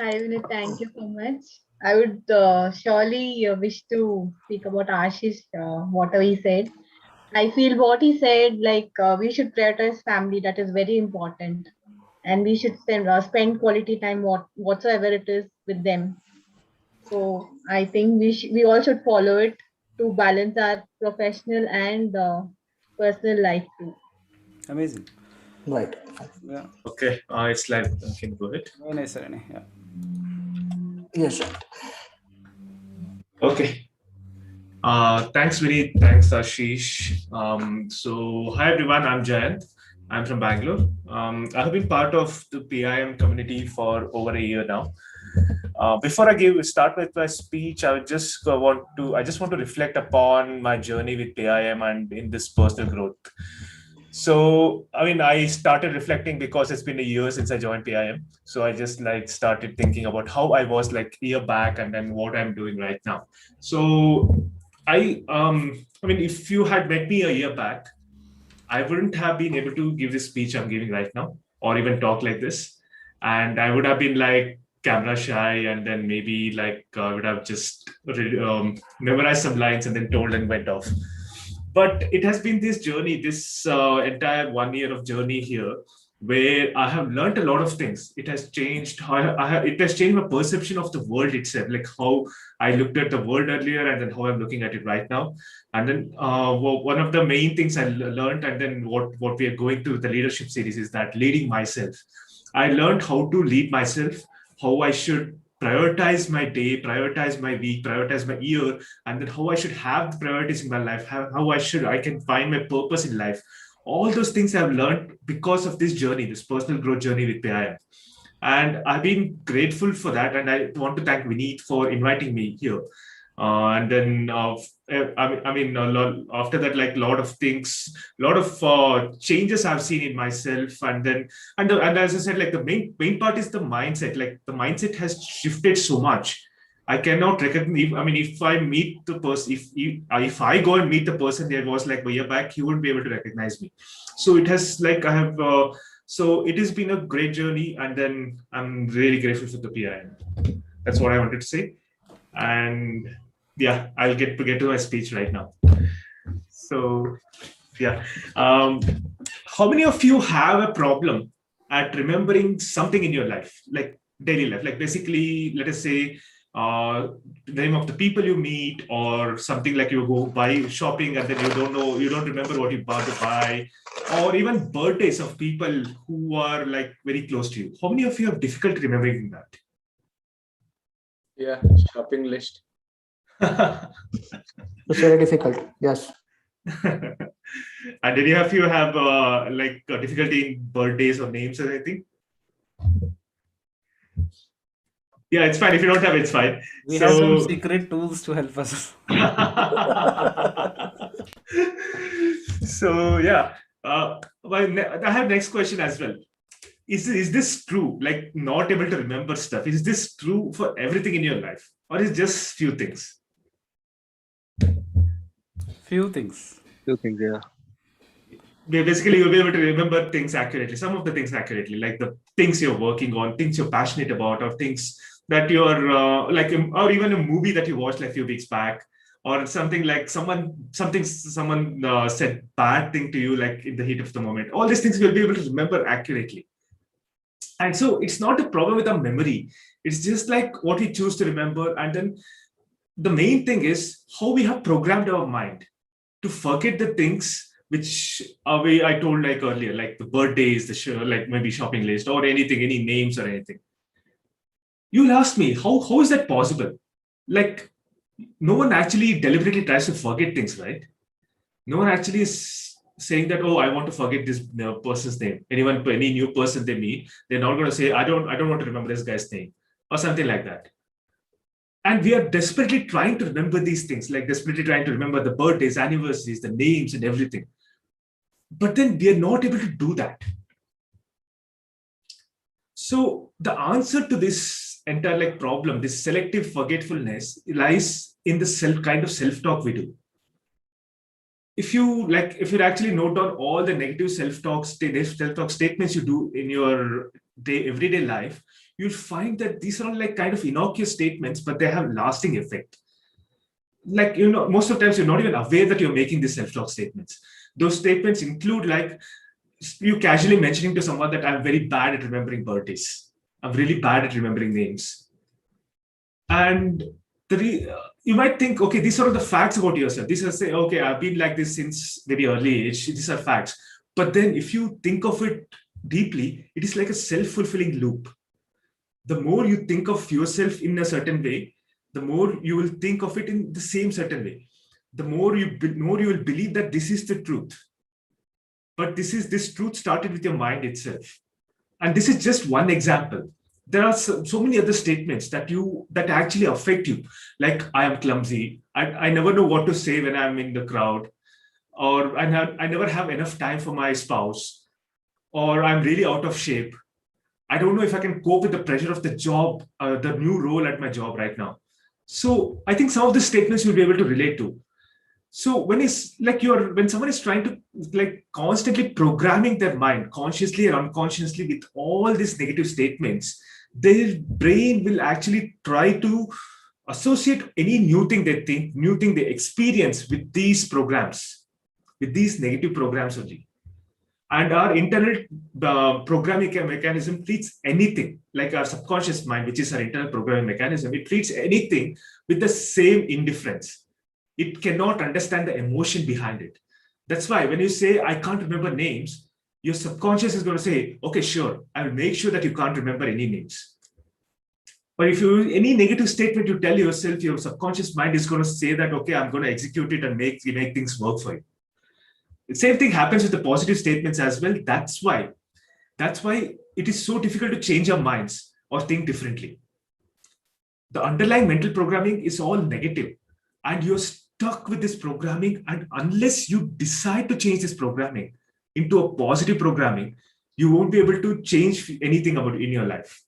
Hi, Vinit. Thank you so much. I would surely wish to speak about Ashish, whatever he said. I feel what he said, we should prioritize family. That is very important, and we should spend quality time, whatsoever it is, with them. So I think we all should follow it to balance our professional and personal life too. Amazing. Right. Yeah. Okay, it's like can go ahead. Very nice, Rene. Yeah. Yes, right. Okay. Thanks, Vinny. Thanks, Ashish. So, hi everyone. I'm Jayanth. I'm from Bangalore. I have been part of the PIM community for over a year now. Before I start with my speech, I just want to reflect upon my journey with PIM and in this personal growth. So, I mean, I started reflecting because it's been a year since I joined PIM. So I just started thinking about how I was a year back and then what I'm doing right now. So I mean, if you had met me a year back, I wouldn't have been able to give this speech I'm giving right now, or even talk like this. And I would have been camera shy, and then maybe I would have just memorized some lines and then told and went off. But it has been this journey, this entire 1 year of journey here, where I have learned a lot of things. It has changed it has changed my perception of the world itself, like how I looked at the world earlier and then how I'm looking at it right now. And then one of the main things I learned, and then what we are going through the leadership series, is that leading myself. I learned how to lead myself, how I should prioritize my day, prioritize my week, prioritize my year, and then how I should have the priorities in my life, how I can find my purpose in life. All those things I've learned because of this journey, this personal growth journey with PIM. And I've been grateful for that. And I want to thank Vineet for inviting me here. And then, after that, a lot of things, a lot of changes I've seen in myself. And then, and as I said, the main part is the mindset. The mindset has shifted so much. I cannot recognize. I mean, if I meet the person, if I go and meet the person that was a year back, he wouldn't be able to recognize me. So it has I have. So it has been a great journey, and then I'm really grateful for the PIM. That's what I wanted to say. And yeah, I'll get to my speech right now. So yeah, how many of you have a problem at remembering something in your life, like daily life, basically, let us say the name of the people you meet, or something like you go buy shopping and then you don't remember what you bought to buy, or even birthdays of people who are very close to you. How many of you have difficulty remembering that? Yeah, shopping list. It's very difficult. Yes. And any of you have difficulty in birthdays or names or anything? Yeah, it's fine. If you don't have it, it's fine. We have some secret tools to help us. So yeah, I have next question as well. Is this true? Not able to remember stuff. Is this true for everything in your life, or is just few things? Few things. Yeah. Basically, you'll be able to remember things accurately. Some of the things accurately, like the things you're working on, things you're passionate about, or things that you're or even a movie that you watched a few weeks back, or something someone said bad thing to you, in the heat of the moment. All these things you'll be able to remember accurately. And so it's not a problem with our memory. It's just what we choose to remember. And then the main thing is how we have programmed our mind to forget the things which I told earlier, the birthdays, maybe shopping list, or anything, any names or anything. You'll ask me, how is that possible? No one actually deliberately tries to forget things, right? No one actually is saying that, oh, I want to forget this person's name. Any new person they meet, they're not going to say, I don't want to remember this guy's name, or something like that. And we are desperately trying to remember these things, desperately trying to remember the birthdays, anniversaries, the names and everything. But then we are not able to do that. So the answer to this entire problem, this selective forgetfulness, lies in the kind of self-talk we do. If you actually note down all the negative self-talk statements you do in your everyday life, you'll find that these are all like kind of innocuous statements, but they have lasting effect. Like, most of the times you're not even aware that you're making these self-talk statements. Those statements include like you casually mentioning to someone that I'm very bad at remembering birthdays. I'm really bad at remembering names. And you might think, okay, these are the facts about yourself. These are say, okay, I've been like this since very early age. These are facts. But then if you think of it deeply, it is like a self-fulfilling loop. The more you think of yourself in a certain way, the more you will think of it in the same certain way. The more you will believe that this is the truth. But this truth started with your mind itself. And this is just one example. There are so many other statements that actually affect you. Like, I am clumsy. I never know what to say when I'm in the crowd. Or I never have enough time for my spouse. Or I'm really out of shape. I don't know if I can cope with the pressure of the job, the new role at my job right now. So I think some of the statements you'll be able to relate to. So when someone is trying to like constantly programming their mind consciously or unconsciously with all these negative statements, their brain will actually try to associate any new thing they think, new thing they experience with these programs, with these negative programs only. And our internal programming mechanism treats anything, like our subconscious mind, which is our internal programming mechanism, it treats anything with the same indifference. It cannot understand the emotion behind it. That's why when you say, I can't remember names, your subconscious is going to say, okay, sure, I will make sure that you can't remember any names. But if any negative statement you tell yourself, your subconscious mind is going to say that, okay, I'm going to execute it and make things work for you. The same thing happens with the positive statements as well. That's why it is so difficult to change our minds or think differently. The underlying mental programming is all negative, and you're stuck with this programming. And unless you decide to change this programming into a positive programming, you won't be able to change anything about in your life.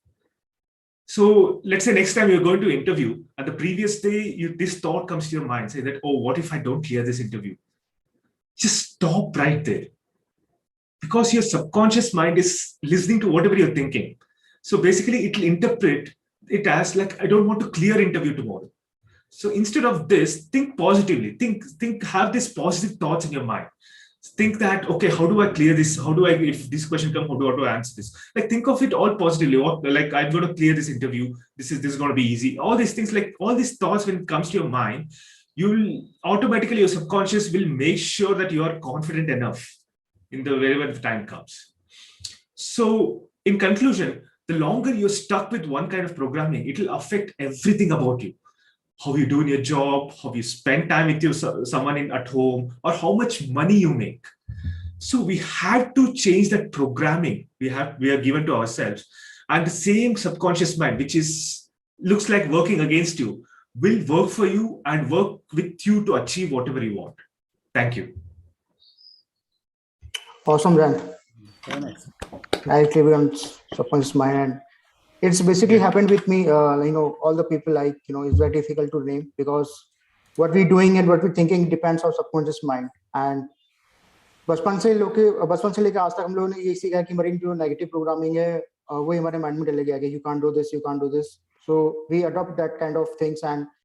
So let's say next time you're going to interview, and the previous day this thought comes to your mind, say that, oh, what if I don't clear this interview? Just stop right there, because your subconscious mind is listening to whatever you're thinking. So basically it will interpret it as like, I don't want to clear interview tomorrow. So instead of this, think positively, have these positive thoughts in your mind. Think that, okay, how do I clear this? If this question comes, how do I answer this? Like, think of it all positively. Like, I'm going to clear this interview. This is going to be easy. All these things, like all these thoughts, when it comes to your mind, you'll automatically, your subconscious will make sure that you are confident enough in wherever the time comes. So in conclusion, the longer you're stuck with one kind of programming, it will affect everything about you. How you do in your job, how you spend time with someone at home, or how much money you make. So we have to change that programming we are given to ourselves. And the same subconscious mind, which looks like working against you, will work for you and work with you to achieve whatever you want. Thank you. Awesome, Jayanth. Very nice. Directly becomes subconscious mind, and it's basically happened with me. All the people, like, it's very difficult to name, because what we're doing and what we're thinking depends on subconscious mind. And बचपन से लेकर आज तक हम लोगों ने ये सीखा कि हमारी जो नेगेटिव प्रोग्रामिंग है वो हमारे माइंड में डले गया कि you can't do this, you can't do this. So we adopt that kind of things, and